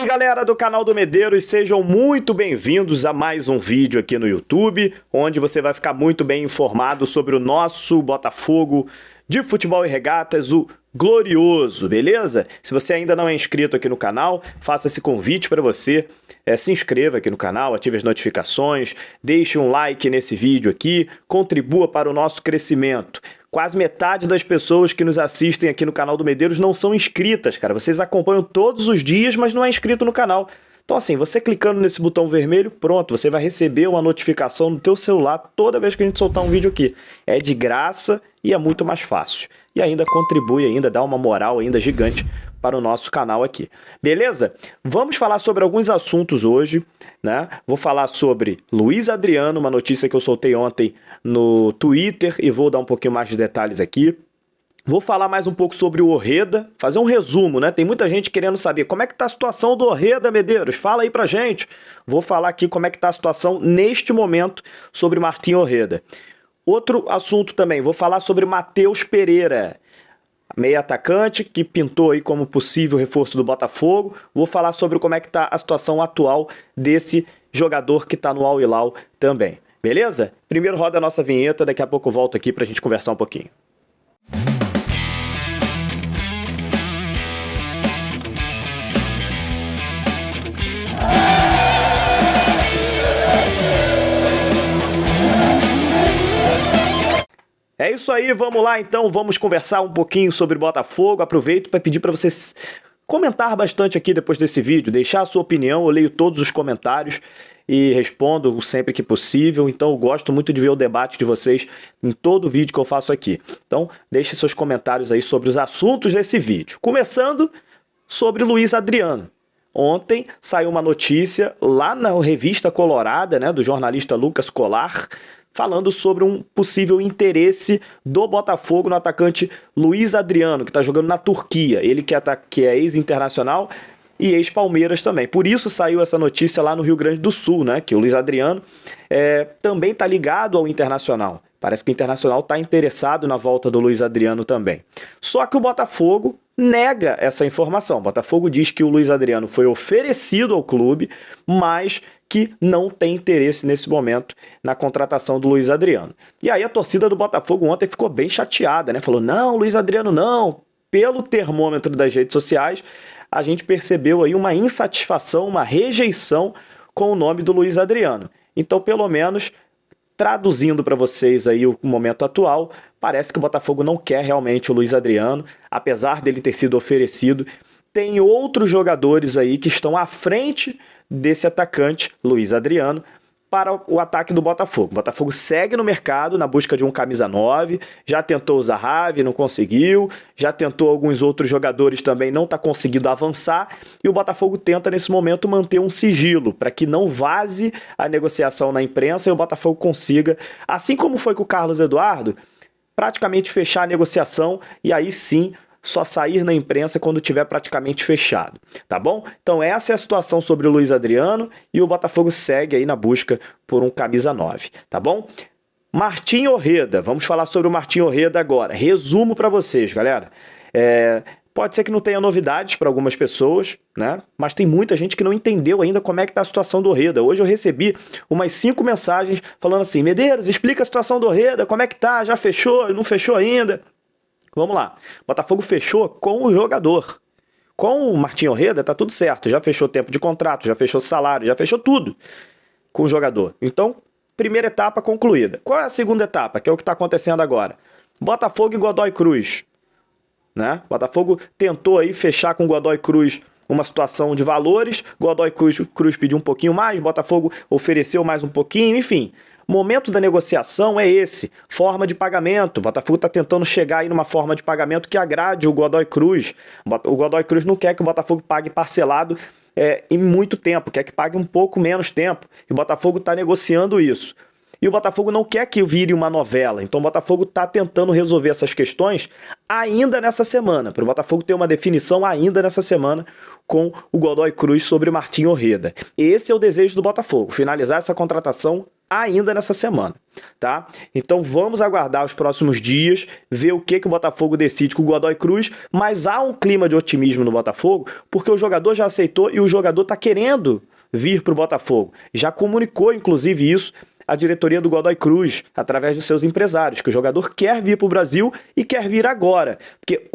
E galera do canal do Medeiros, sejam muito bem-vindos a mais um vídeo aqui no YouTube, onde você vai ficar muito bem informado sobre o nosso Botafogo de Futebol e Regatas, o Glorioso, beleza? Se você ainda não é inscrito aqui no canal, faço esse convite para você, se inscreva aqui no canal, ative as notificações, deixe um like nesse vídeo aqui, contribua para o nosso crescimento. Quase metade das pessoas que nos assistem aqui no canal do Medeiros não são inscritas, cara. Vocês acompanham todos os dias, mas não é inscrito no canal. Então assim, você clicando nesse botão vermelho, pronto, você vai receber uma notificação no teu celular toda vez que a gente soltar um vídeo aqui. É de graça e é muito mais fácil. E ainda contribui, ainda dá uma moral ainda gigante para o nosso canal aqui. Beleza? Vamos falar sobre alguns assuntos hoje, né? Vou falar sobre Luiz Adriano, uma notícia que eu soltei ontem no Twitter e vou dar um pouquinho mais de detalhes aqui. Vou falar mais um pouco sobre o Orreda, fazer um resumo, né? Tem muita gente querendo saber como é que tá a situação do Orreda, Medeiros. Fala aí pra gente. Vou falar aqui como é que tá a situação neste momento sobre Martim Orreda. Outro assunto também, vou falar sobre Matheus Pereira, meio atacante que pintou aí como possível reforço do Botafogo. Vou falar sobre como é que tá a situação atual desse jogador que tá no Al Hilal também. Beleza? Primeiro roda a nossa vinheta, daqui a pouco eu volto aqui pra gente conversar um pouquinho. É isso aí, vamos lá então, vamos conversar um pouquinho sobre Botafogo. Aproveito para pedir para vocês comentar bastante aqui depois desse vídeo, deixar a sua opinião, eu leio todos os comentários e respondo sempre que possível, então eu gosto muito de ver o debate de vocês em todo vídeo que eu faço aqui. Então deixe seus comentários aí sobre os assuntos desse vídeo. Começando sobre Luiz Adriano. Ontem saiu uma notícia lá na revista Colorada, né, do jornalista Lucas Colar, falando sobre um possível interesse do Botafogo no atacante Luiz Adriano, que está jogando na Turquia. Ele que é ex-internacional e ex-Palmeiras também. Por isso saiu essa notícia lá no Rio Grande do Sul, né? Que o Luiz Adriano também está ligado ao Internacional. Parece que o Internacional está interessado na volta do Luiz Adriano também. Só que o Botafogo nega essa informação. O Botafogo diz que o Luiz Adriano foi oferecido ao clube, mas que não tem interesse nesse momento na contratação do Luiz Adriano. E aí a torcida do Botafogo ontem ficou bem chateada, né? Falou, não, Luiz Adriano não. Pelo termômetro das redes sociais, a gente percebeu aí uma insatisfação, uma rejeição com o nome do Luiz Adriano. Então, pelo menos, traduzindo para vocês aí o momento atual, parece que o Botafogo não quer realmente o Luiz Adriano, apesar dele ter sido oferecido. Tem outros jogadores aí que estão à frente desse atacante, Luiz Adriano, para o ataque do Botafogo. O Botafogo segue no mercado na busca de um camisa 9, já tentou o Zahavi, não conseguiu, já tentou alguns outros jogadores também, não está conseguindo avançar, e o Botafogo tenta nesse momento manter um sigilo, para que não vaze a negociação na imprensa e o Botafogo consiga, assim como foi com o Carlos Eduardo, praticamente fechar a negociação e aí sim só sair na imprensa quando tiver praticamente fechado, tá bom? Então essa é a situação sobre o Luiz Adriano e o Botafogo segue aí na busca por um camisa 9, tá bom? Martim Orreda, vamos falar sobre o Martim Orreda agora. Resumo para vocês, galera. Pode ser que não tenha novidades para algumas pessoas, né? Mas tem muita gente que não entendeu ainda como é que tá a situação do Orreda. Hoje eu recebi umas 5 mensagens falando assim, Medeiros, explica a situação do Orreda, como é que tá, já fechou, não fechou ainda? Vamos lá, Botafogo fechou com o jogador. Com o Martim Orreda tá tudo certo, já fechou tempo de contrato, já fechou salário, já fechou tudo com o jogador. Então, primeira etapa concluída. Qual é a segunda etapa, que é o que está acontecendo agora? Botafogo e Godoy Cruz, né? Botafogo tentou aí fechar com o Godoy Cruz uma situação de valores, Godoy Cruz pediu um pouquinho mais, Botafogo ofereceu mais um pouquinho, enfim. Momento da negociação é esse, forma de pagamento. O Botafogo está tentando chegar aí numa forma de pagamento que agrade o Godoy Cruz. O Godoy Cruz não quer que o Botafogo pague parcelado em muito tempo, quer que pague um pouco menos tempo. E o Botafogo está negociando isso. E o Botafogo não quer que vire uma novela. Então o Botafogo está tentando resolver essas questões ainda nessa semana, para o Botafogo ter uma definição ainda nessa semana com o Godoy Cruz sobre Martim Orreda. Esse é o desejo do Botafogo, finalizar essa contratação ainda nessa semana, tá? Então vamos aguardar os próximos dias, ver o que o Botafogo decide com o Godoy Cruz, mas há um clima de otimismo no Botafogo, porque o jogador já aceitou e o jogador está querendo vir para o Botafogo. Já comunicou, inclusive, isso a diretoria do Godoy Cruz, através de seus empresários, que o jogador quer vir para o Brasil e quer vir agora. Porque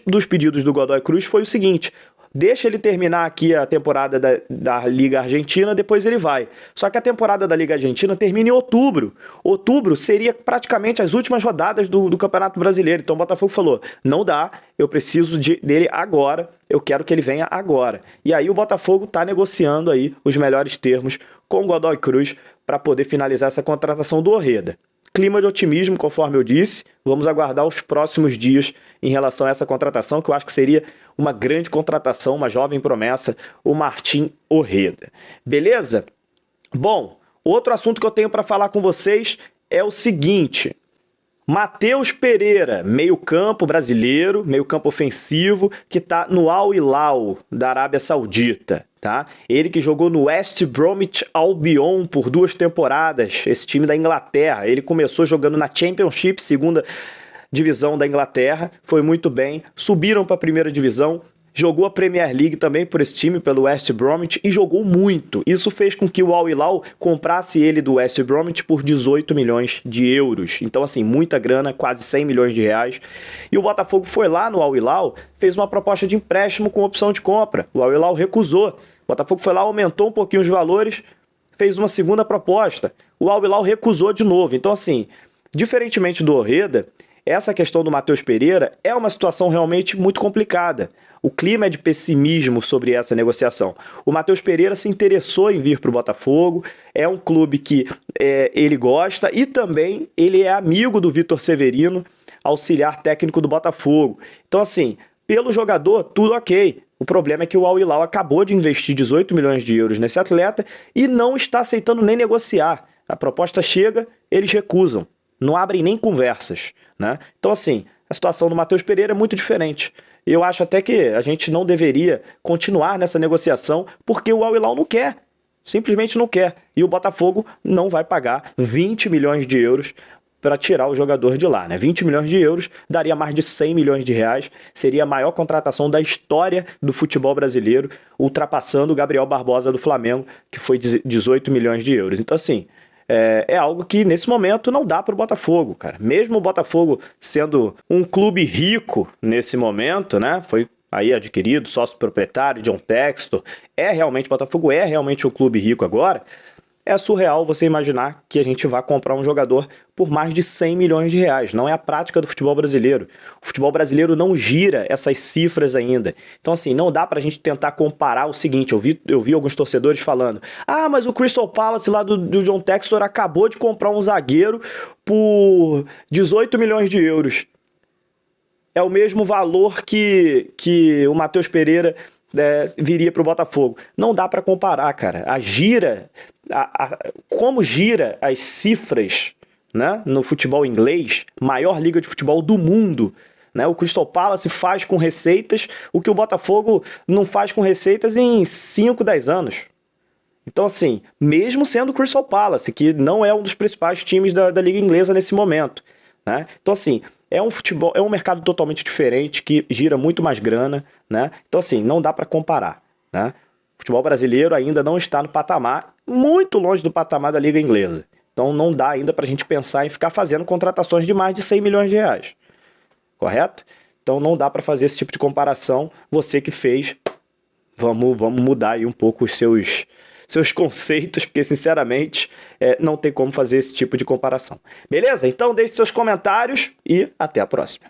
dos pedidos do Godoy Cruz foi o seguinte: deixa ele terminar aqui a temporada da Liga Argentina, depois ele vai. Só que a temporada da Liga Argentina termina em outubro. Outubro seria praticamente as últimas rodadas do Campeonato Brasileiro. Então o Botafogo falou: não dá, eu preciso dele agora, eu quero que ele venha agora. E aí o Botafogo está negociando aí os melhores termos com o Godoy Cruz para poder finalizar essa contratação do Orreda. Clima de otimismo, conforme eu disse, vamos aguardar os próximos dias em relação a essa contratação, que eu acho que seria uma grande contratação, uma jovem promessa, o Martim Orreda. Beleza? Bom, outro assunto que eu tenho para falar com vocês é o seguinte: Matheus Pereira, meio-campo brasileiro, meio-campo ofensivo, que está no Al Hilal da Arábia Saudita. Tá? Ele que jogou no West Bromwich Albion por 2 temporadas, esse time da Inglaterra. Ele começou jogando na Championship, segunda divisão da Inglaterra, foi muito bem, subiram para a primeira divisão, jogou a Premier League também por esse time, pelo West Bromwich, e jogou muito. Isso fez com que o Al Hilal comprasse ele do West Bromwich por 18 milhões de euros. Então, assim, muita grana, quase 100 milhões de reais. E o Botafogo foi lá no Al Hilal, fez uma proposta de empréstimo com opção de compra. O Al Hilal recusou. O Botafogo foi lá, aumentou um pouquinho os valores, fez uma segunda proposta. O Al Hilal recusou de novo. Então, assim, diferentemente do Orreda, essa questão do Matheus Pereira é uma situação realmente muito complicada. O clima é de pessimismo sobre essa negociação. O Matheus Pereira se interessou em vir para o Botafogo, é um clube que ele gosta e também ele é amigo do Vitor Severino, auxiliar técnico do Botafogo. Então, assim, pelo jogador, tudo ok. O problema é que o Al Hilal acabou de investir 18 milhões de euros nesse atleta e não está aceitando nem negociar. A proposta chega, eles recusam. Não abrem nem conversas, né? Então, assim, a situação do Matheus Pereira é muito diferente. Eu acho até que a gente não deveria continuar nessa negociação porque o Al Hilal não quer. Simplesmente não quer. E o Botafogo não vai pagar 20 milhões de euros para tirar o jogador de lá, né? 20 milhões de euros daria mais de 100 milhões de reais, seria a maior contratação da história do futebol brasileiro, ultrapassando o Gabriel Barbosa do Flamengo, que foi 18 milhões de euros. Então, assim, é algo que nesse momento não dá para o Botafogo, cara. Mesmo o Botafogo sendo um clube rico nesse momento, né? Foi aí adquirido, sócio proprietário, John Textor, Botafogo é realmente um clube rico agora. É surreal você imaginar que a gente vai comprar um jogador por mais de 100 milhões de reais. Não é a prática do futebol brasileiro. O futebol brasileiro não gira essas cifras ainda. Então, assim, não dá pra gente tentar comparar o seguinte. Eu vi alguns torcedores falando: ah, mas o Crystal Palace lá do John Textor acabou de comprar um zagueiro por 18 milhões de euros. É o mesmo valor que o Matheus Pereira viria para o Botafogo. Não dá para comparar, cara. Como gira as cifras, né, no futebol inglês, maior liga de futebol do mundo, né? O Crystal Palace faz com receitas o que o Botafogo não faz com receitas em 5, 10 anos. Então, assim, mesmo sendo o Crystal Palace, que não é um dos principais times da liga inglesa nesse momento, né? Então, assim, é um mercado totalmente diferente, que gira muito mais grana, né? Então, assim, não dá para comparar, né? O futebol brasileiro ainda não está no patamar, muito longe do patamar da liga inglesa. Então, não dá ainda para a gente pensar em ficar fazendo contratações de mais de 100 milhões de reais. Correto? Então, não dá para fazer esse tipo de comparação. Você que fez, vamos mudar aí um pouco os seus conceitos, porque, sinceramente, não tem como fazer esse tipo de comparação. Beleza? Então, deixe seus comentários e até a próxima.